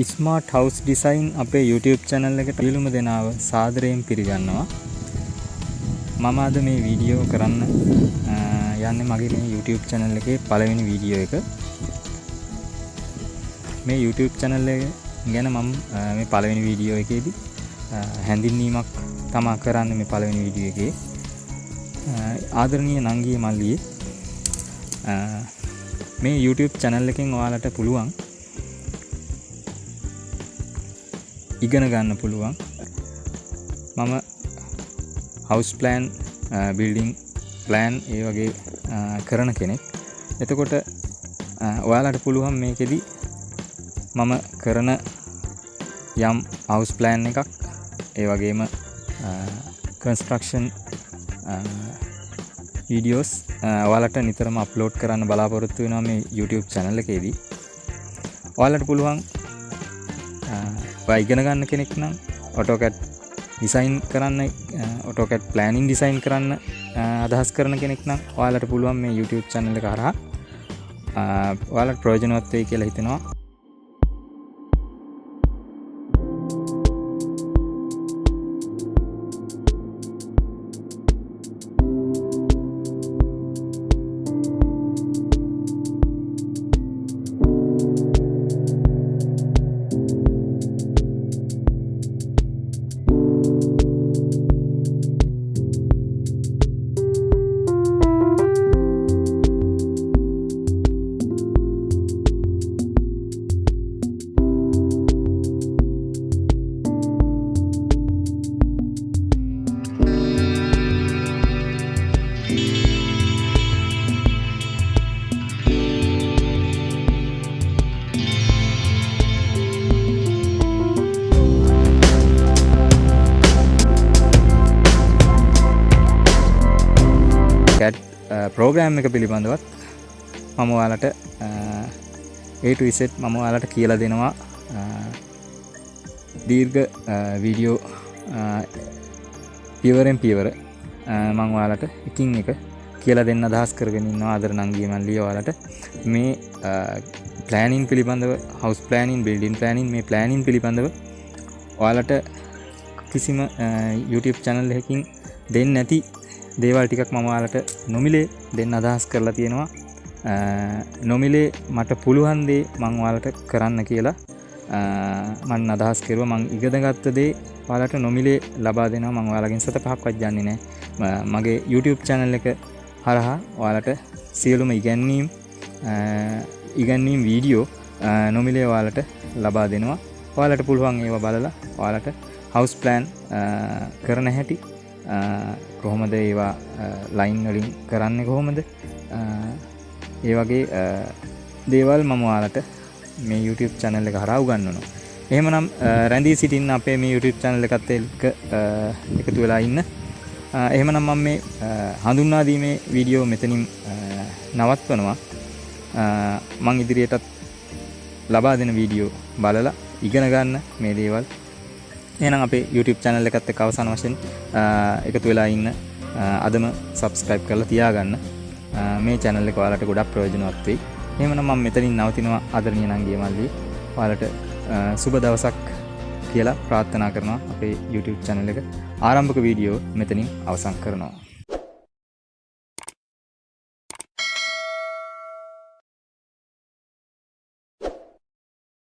Smart house design අපේ YouTube channel එකට පිළිම දෙනාව සාදරයෙන් පිළිගන්නවා. මම අද මේ වීඩියෝ කරන්න යන්නේ මගේ මේ YouTube channel එකේ පළවෙනි වීඩියෝ එක. මේ YouTube channel එක ගැන මම මේ පළවෙනි වීඩියෝ එකේදී හැඳින්වීමක් තමා කරන්නේ මේ පළවෙනි වීඩියෝ එකේ. ආදරණීය නංගී මල්ලියේ මේ YouTube channel එකෙන් ඔයාලට පුළුවන් ඉගෙන ගන්න පුළුවන්. මම house plan, building plan ඒ වගේ කරන කෙනෙක්. එතකොට ඔයාලට පුළුවන් මේකෙදි මම කරන යම් house plan එකක් ඒ වගේම construction videos ඔයාලට නිතරම upload කරන්න බලාපොරොත්තු වෙනවා මේ YouTube channel එකේදී. ඔයාලට පුළුවන් ඉගෙන ගන්න කෙනෙක් නම් AutoCAD design කරන්න AutoCAD planning design කරන්න අදහස් කරන කෙනෙක් නම් ඔයාලට පුළුවන් මේ YouTube channel එක හරහා ඔයාලට ප්‍රයෝජනවත් වෙයි කියලා හිතෙනවා. ප්‍රෝග්‍රෑම් එක පිළිබඳවත් මම ඔයාලට A to Z මම ඔයාලට කියලා දෙනවා. දීර්ඝ වීඩියෝ පියවරෙන් පියවර මම ඔයාලට එකින් එක කියලා දෙන්න අදහස් කරගෙන ඉන්නවා. ආදර නංගී මල්ලිය ඔයාලට මේ ප්ලෑනින් පිළිබඳව, house planning, building planning, මේ ප්ලෑනින් පිළිබඳව ඔයාලට කිසිම YouTube channel එකකින් දෙන්නේ නැති දේවල් ටිකක් මම ඔයාලට නොමිලේ දෙන්න අදහස් කරලා තියෙනවා. නොමිලේ මට පුළුවන් දේ මම ඔයාලට කරන්න කියලා මම අදහස් කරුවා. මම ඉගෙනගත්ත දේ ඔයාලට නොමිලේ ලබා දෙනවා. මම ඔයාලගෙන් සත පහක්වත් යන්නේ නැහැ. මගේ YouTube channel එක හරහා ඔයාලට සියලුම ඉගැන්වීම් වීඩියෝ නොමිලේ ඔයාලට ලබා දෙනවා. ඔයාලට පුළුවන් ඒවා බලලා ඔයාලට house plan කරන හැටි, කොහොමද ඒවා ලයින් වලින් කරන්නේ, කොහොමද ඒ වගේ දේවල් මම ඔයාලට මේ YouTube channel එක හරහා උගන්වනවා. එහෙමනම් රැඳී සිටින්න අපේ මේ YouTube channel එකත් එක්ක එකතු වෙලා ඉන්න. එහෙමනම් මම මේ හඳුන්වා දීමේ වීඩියෝ මෙතනින් නවත්වනවා. මම ඉදිරියටත් ලබා දෙන වීඩියෝ බලලා ඉගෙන ගන්න මේ දේවල්. එහෙනම් අපේ YouTube channel එකත් එක්ක අවසාන වශයෙන් එකතු වෙලා ඉන්න. අදම subscribe කරලා තියාගන්න. මේ channel එක ඔයාලට ගොඩක් ප්‍රයෝජනවත් වෙයි. එහෙමනම් මම මෙතනින් නවතිනවා. ආදරණීය නංගී මල්ලි ඔයාලට සුබ දවසක් කියලා ප්‍රාර්ථනා කරනවා. අපේ YouTube channel එක ආරම්භක වීඩියෝ මෙතනින් අවසන් කරනවා.